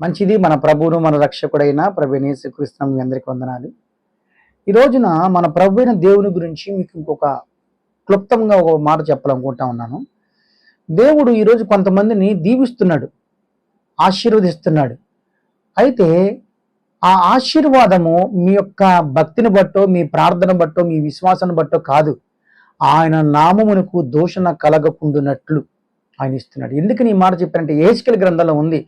మంచిది. మన ప్రభువును మన రక్షకుడైన ప్రభువైన యేసుక్రీస్తు మీ అందరికీ వందనాలు. ఈ రోజున మన ప్రభువైన దేవుని గురించి మీకు ఇంకొక క్లుప్తంగా ఒక మాట చెప్పాలనుకుంటా ఉన్నాను. దేవుడు ఈరోజు కొంతమందిని దీవిస్తున్నాడు, ఆశీర్వదిస్తున్నాడు. అయితే ఆ ఆశీర్వాదము మీ యొక్క భక్తిని బట్టో, మీ ప్రార్థన బట్టో, మీ విశ్వాసాన్ని బట్టో కాదు. ఆయన నామమునకు దూషణ కలగకుండునట్లు ఆయన ఇస్తున్నాడు. ఎందుకని ఈ మాట చెప్పారంటే యెహెజ్కేలు గ్రంథంలో ఉంది.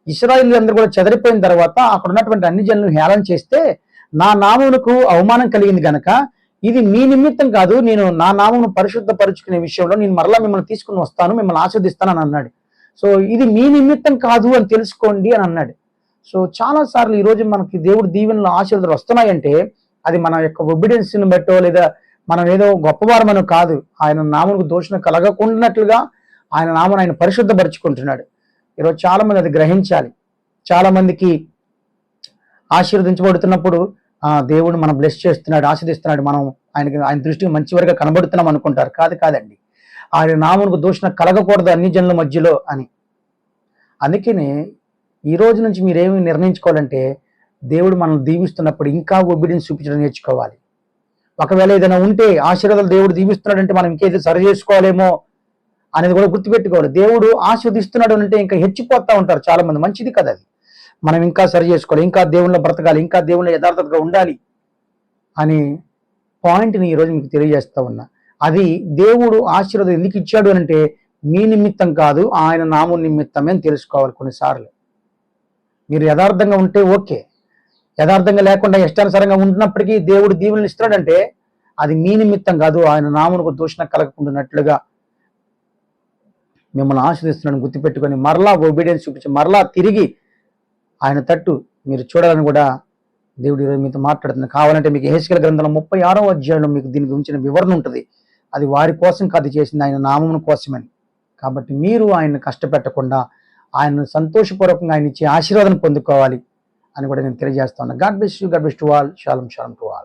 ఇశ్రాయేలీయులందరూ కూడా చెదరిపోయిన తర్వాత అక్కడ ఉన్నటువంటి అన్ని జనులను హేళన చేస్తే నా నామమునకు అవమానం కలిగింది గనక ఇది మీ నిమిత్తం కాదు, నేను నా నామమును పరిశుద్ధపరుచుకునే విషయంలో నేను మరలా మిమ్మల్ని తీసుకుని వస్తాను, మిమ్మల్ని ఆస్వాదిస్తాను అని అన్నాడు. సో ఇది మీ నిమిత్తం కాదు అని తెలుసుకోండి అని అన్నాడు. సో చాలా సార్లు ఈరోజు మనకి దేవుడు దీవెనలు ఆశీర్వాదాలు వస్తున్నాయంటే అది మన యొక్క ఒబిడియన్స్ని బట్టో లేదా మనం ఏదో గొప్పవారమనో కాదు. ఆయన నామమునకు దూషణ కలగకుండానట్లుగా ఆయన నామను ఆయన పరిశుద్ధపరుచుకుంటున్నాడు. ఈరోజు చాలా మంది అది గ్రహించాలి. చాలా మందికి ఆశీర్వదించబడుతున్నప్పుడు దేవుడు మనం బ్లెస్ చేస్తున్నాడు, ఆశీర్దిస్తున్నాడు, మనం ఆయన దృష్టికి మంచివారిగా కనబడుతున్నాం అనుకుంటారు. కాదండి, ఆయన నామమునకు దూషణ కలగకూడదు అన్ని జనుల మధ్యలో అని. అందుకనే ఈ రోజు నుంచి మీరేమి నిర్ణయించుకోవాలంటే దేవుడు మనల్ని దీవిస్తున్నప్పుడు ఇంకా ఒబీడియన్స్ చూపించడం నేర్చుకోవాలి. ఒకవేళ ఏదైనా ఉంటే ఆశీర్వాదాలు దేవుడు దీవిస్తున్నాడంటే మనం ఇంకేదో సరి చేసుకోవాలేమో అనేది కూడా గుర్తుపెట్టుకోవాలి. దేవుడు ఆస్వాదిస్తున్నాడు అంటే ఇంకా హెచ్చిపోతా ఉంటారు చాలా మంది. మంచిది కదా అది. మనం ఇంకా సరి చేసుకోవాలి, ఇంకా దేవుళ్ళ బ్రతకాలి, ఇంకా దేవుళ్ళ యథార్థతగా ఉండాలి అనే పాయింట్ని ఈరోజు మీకు తెలియజేస్తా ఉన్నా. అది దేవుడు ఆశీర్వాదం ఎందుకు ఇచ్చాడు అంటే మీ నిమిత్తం కాదు, ఆయన నామం నిమిత్తమే అని తెలుసుకోవాలి. కొన్నిసార్లు మీరు యథార్థంగా ఉంటే ఓకే, యథార్థంగా లేకుండా ఇష్టానుసారంగా ఉంటున్నప్పటికీ దేవుడు దీవెనలు ఇస్తున్నాడంటే అది మీ నిమిత్తం కాదు, ఆయన నామమునకు దూషణ కలగకుండానట్లుగా మిమ్మల్ని ఆశీర్వదిస్తున్నాడని గుర్తుపెట్టుకొని మరలా ఒబీడియన్స్ చూపించి మరలా తిరిగి ఆయన తట్టు మీరు చూడాలని కూడా దేవుడు ఈరోజు మీతో మాట్లాడుతున్నాడు. కావాలంటే మీకు యెహెజ్కేలు గ్రంథంలో 36వ అధ్యాయంలో మీకు దీని గురించిన వివరణ ఉంటుంది. అది వారి కోసం కాదు చేసింది, ఆయన నామమును కోసమని. కాబట్టి మీరు ఆయన్ని కష్టపెట్టకుండా ఆయనను సంతోషపూర్వకంగా ఆయన ఇచ్చే ఆశీర్వాదం పొందుకోవాలి అని కూడా నేను తెలియజేస్తా ఉన్నాను. God bless you, God bless to all. షాሎም షాሎም to all.